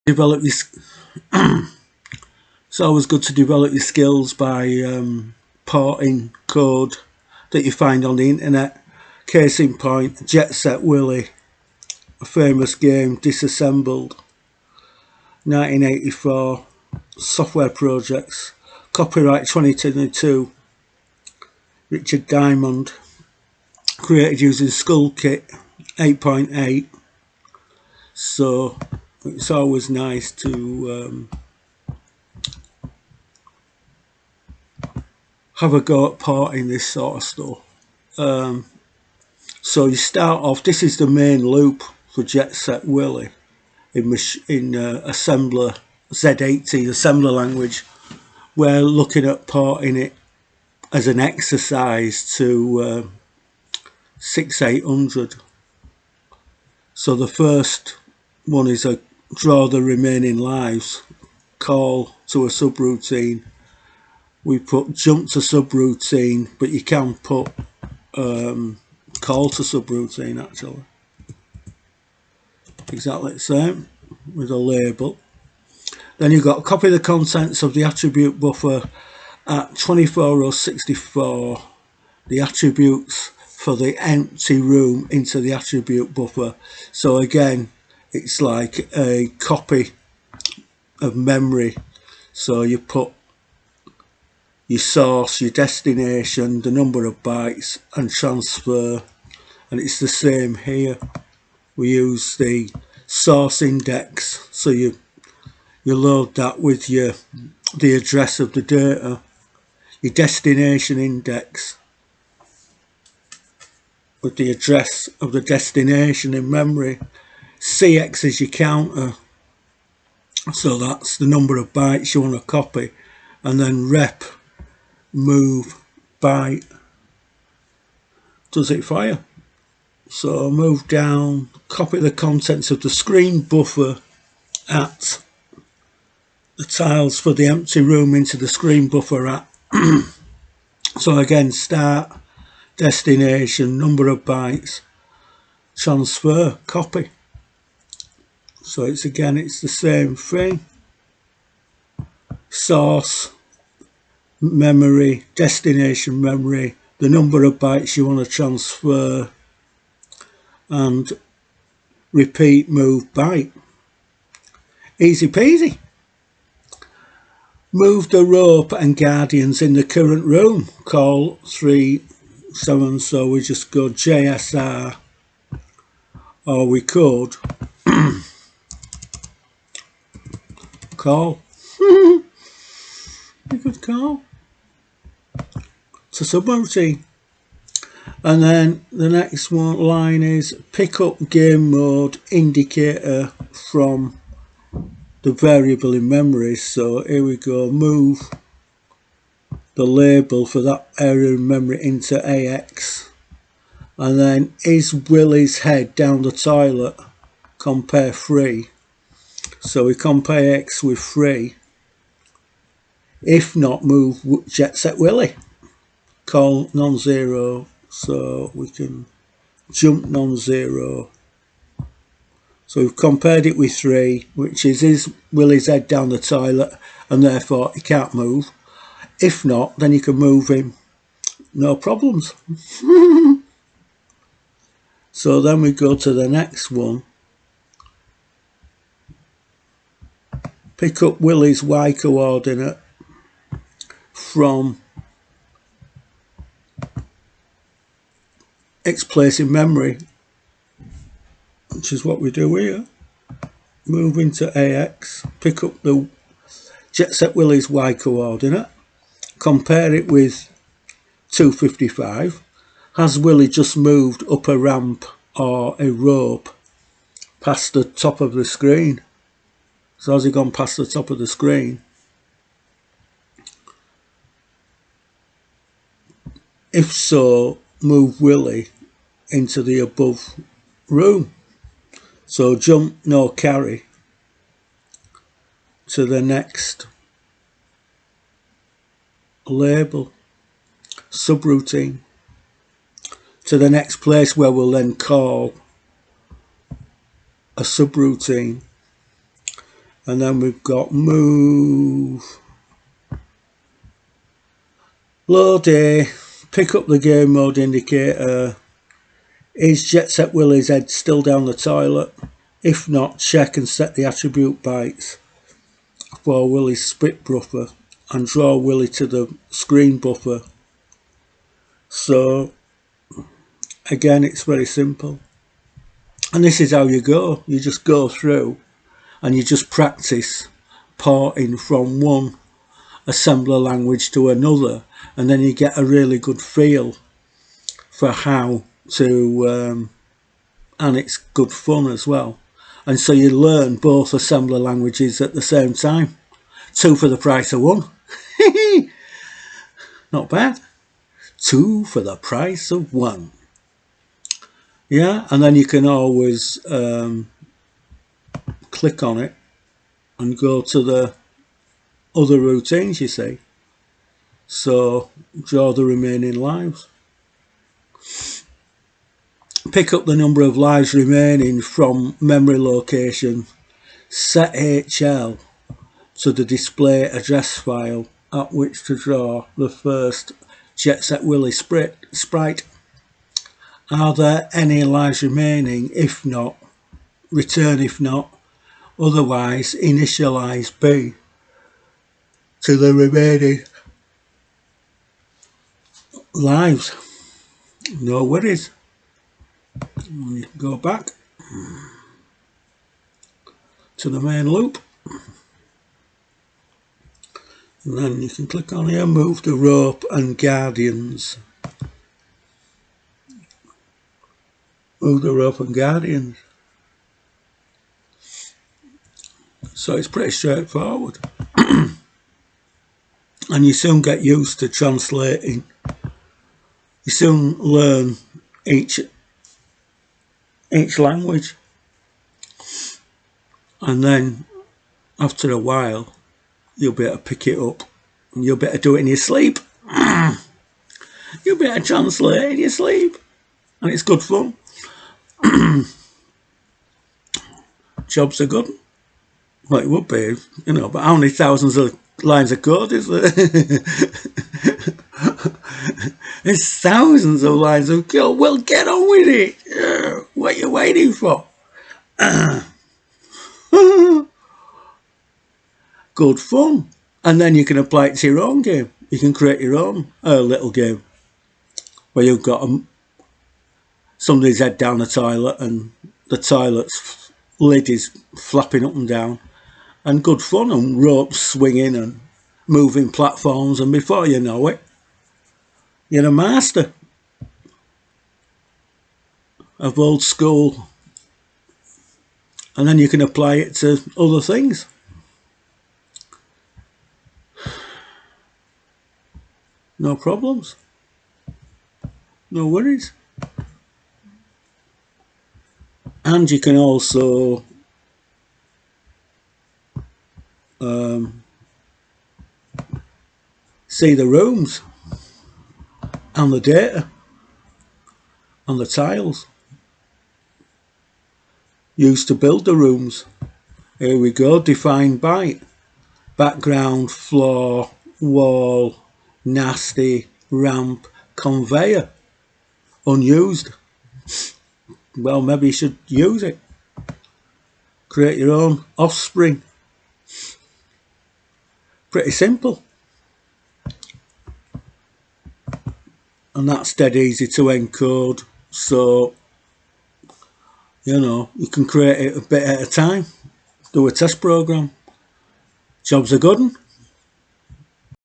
Develop your. It's always good to develop your skills by porting code that you find on the internet. Case in point, Jet Set Willy, a famous game disassembled, 1984, software projects, copyright 2022, Richard Diamond, created using Skoolkit 8.8. So it's always nice to have a go at porting this sort of stuff. So you start off, this is the main loop for Jet Set Willy in assembler, Z80 assembler language. We're looking at porting it as an exercise to 6800. So the first one is a draw the remaining lives, call to a subroutine. We put jump to subroutine, but you can put call to subroutine actually. Exactly the same with a label. Then you've got to copy the contents of the attribute buffer at 24064, the attributes for the empty room into the attribute buffer. So again, it's like a copy of memory. So you put your source, your destination, the number of bytes, and transfer. And it's the same here. We use the source index, so you load that with the address of the data. Your destination index with the address of the destination in memory. CX is your counter, so that's the number of bytes you want to copy, and then rep move byte does it for you. So move down, copy the contents of the screen buffer at the tiles for the empty room into the screen buffer at. So again, start, destination, number of bytes, transfer, copy. So it's the same thing. Source, memory, destination memory, the number of bytes you want to transfer, and repeat move byte. Easy peasy. Move the rope and guardians in the current room. Call 37, so we just go JSR, or we could call. We could call to subroutine. And then the next one line is pick up game mode indicator from the variable in memory. So here we go, move the label for that area in memory into AX. And then is Willy's head down the toilet? Compare 3. So we compare X with 3. If not, move Jet Set Willy. Call non-zero, so we can jump non-zero. So we've compared it with 3, which is Willy's head down the toilet, and therefore he can't move. If not, then you can move him, no problems. So then we go to the next one. Pick up Willy's Y coordinate from X place in memory, which is what we do here. Move into AX, pick up the Jet Set Willy's Y coordinate, compare it with 255. Has Willy just moved up a ramp or a rope past the top of the screen? So has he gone past the top of the screen? If so, move Willy into the above room. So jump, no carry, to the next label, subroutine, to the next place where we'll then call a subroutine. And then we've got move, load A, pick up the game mode indicator. Is Jet Set Willy's head still down the toilet? If not, check and set the attribute bytes for Willy's spit buffer and draw Willy to the screen buffer. So again, it's very simple. And this is how you go. You just go through and you just practice porting from one assembler language to another, and then you get a really good feel for how to, and it's good fun as well. And so you learn both assembler languages at the same time. 2 for the price of 1. Not bad. 2 for the price of 1. Yeah, and then you can always click on it and go to the other routines, you see. So draw the remaining lives. Pick up the number of lives remaining from memory location. Set HL to the display address file at which to draw the first Jet Set Willy sprite. Are there any lives remaining? If not, return if not. Otherwise, initialize B to the remaining lives. No worries. Go back to the main loop. And then you can click on here, move the rope and guardians. Move the rope and guardians. So it's pretty straightforward. And you soon get used to translating. You soon learn each language. And then after a while, you'll be able to pick it up. And you'll be able to do it in your sleep. You'll be able to translate in your sleep. And it's good fun. Jobs are good. Well, it would be, you know, but how many thousands of lines of code is there? There's thousands of lines of code. Well, get on with it. What are you waiting for? Good fun. And then you can apply it to your own game. You can create your own little game where you've got somebody's head down the toilet and the toilet's lid is flapping up and down. And good fun, and ropes swinging and moving platforms, and before you know it, you're a master of old school. And then you can apply it to other things. No problems. No worries. And you can also see the rooms and the data and the tiles used to build the rooms. Here we go, define byte, background, floor, wall, nasty, ramp, conveyor, unused. Well, maybe you should use it. Create your own offspring. Pretty simple. And that's dead easy to encode. So, you know, you can create it a bit at a time. Do a test program. Job's a good one.